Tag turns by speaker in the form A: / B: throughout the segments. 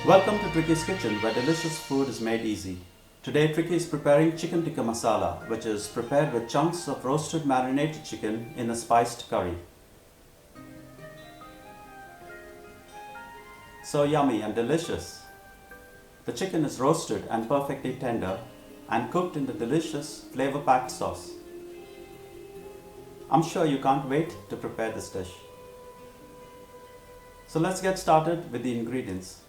A: Welcome to Tricky's Kitchen, where delicious food is made easy. Today Tricky is preparing chicken tikka masala, which is prepared with chunks of roasted marinated chicken in a spiced curry. So yummy and delicious. The chicken is roasted and perfectly tender and cooked in the delicious flavor-packed sauce. I'm sure you can't wait to prepare this dish. So let's get started with the ingredients.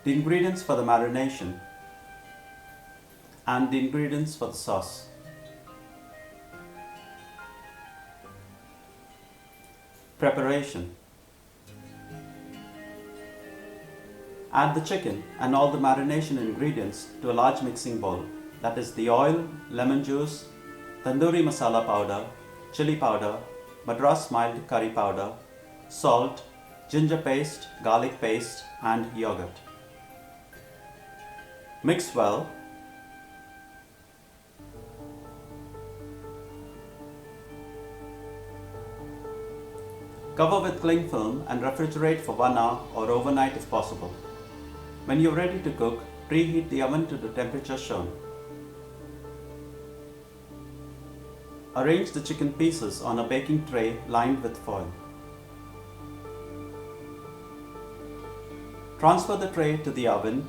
A: The ingredients for the marination and the ingredients for the sauce. Preparation. Add the chicken and all the marination ingredients to a large mixing bowl. That is the oil, lemon juice, Tandoori masala powder, chili powder, Madras mild curry powder, salt, ginger paste, garlic paste and yogurt. Mix well. Cover with cling film and refrigerate for 1 hour or overnight if possible. When you're ready to cook, preheat the oven to the temperature shown. Arrange the chicken pieces on a baking tray lined with foil. Transfer the tray to the oven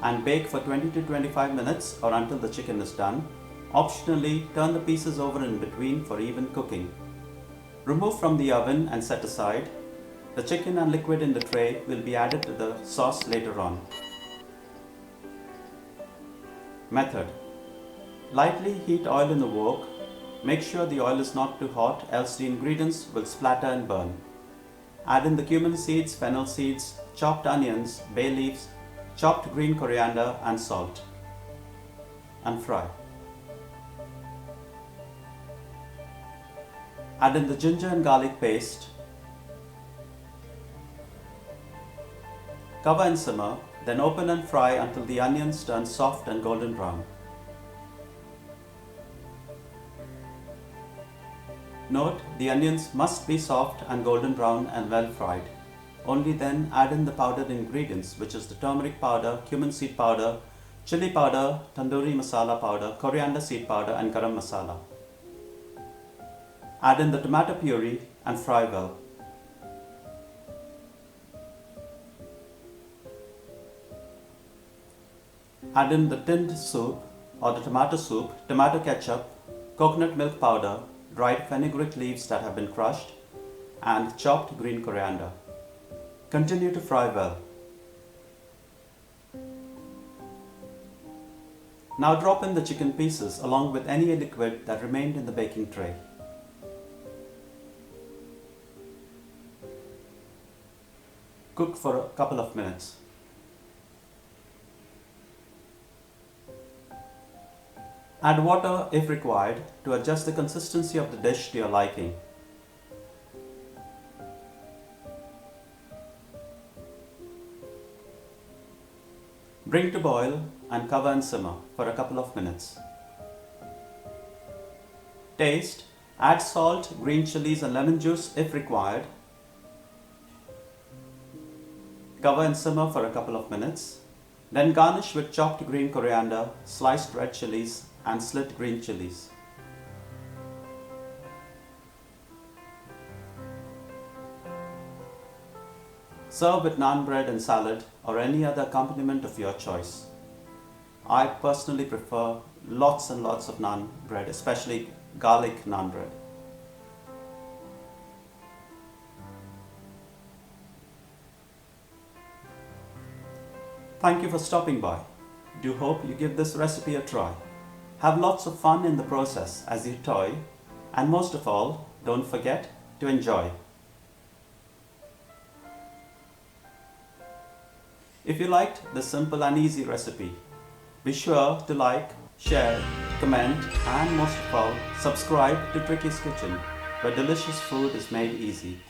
A: and bake for 20 to 25 minutes or until the chicken is done. Optionally, turn the pieces over in between for even cooking. Remove from the oven and set aside. The chicken and liquid in the tray will be added to the sauce later on. Method. Lightly heat oil in the wok. Make sure the oil is not too hot, else the ingredients will splatter and burn. Add in the cumin seeds, fennel seeds, chopped onions, bay leaves, chopped green coriander and salt, and fry. Add in the ginger and garlic paste. Cover and simmer, then open and fry until the onions turn soft and golden brown. Note, the onions must be soft and golden brown and well fried. Only then add in the powdered ingredients, which is the turmeric powder, cumin seed powder, chili powder, tandoori masala powder, coriander seed powder and garam masala. Add in the tomato puree and fry well. Add in the tinned soup or the tomato soup, tomato ketchup, coconut milk powder, dried fenugreek leaves that have been crushed, and chopped green coriander. Continue to fry well. Now drop in the chicken pieces along with any liquid that remained in the baking tray. Cook for a couple of minutes. Add water if required to adjust the consistency of the dish to your liking. Bring to boil and cover and simmer for a couple of minutes. Taste, add salt, green chilies and lemon juice if required. Cover and simmer for a couple of minutes. Then garnish with chopped green coriander, sliced red chilies and slit green chilies. Serve with naan bread and salad or any other accompaniment of your choice. I personally prefer lots and lots of naan bread, especially garlic naan bread. Thank you for stopping by. Do hope you give this recipe a try. Have lots of fun in the process as you toy, and most of all, don't forget to enjoy. If you liked this simple and easy recipe, be sure to like, share, comment, and most of all, subscribe to Tricky's Kitchen, where delicious food is made easy.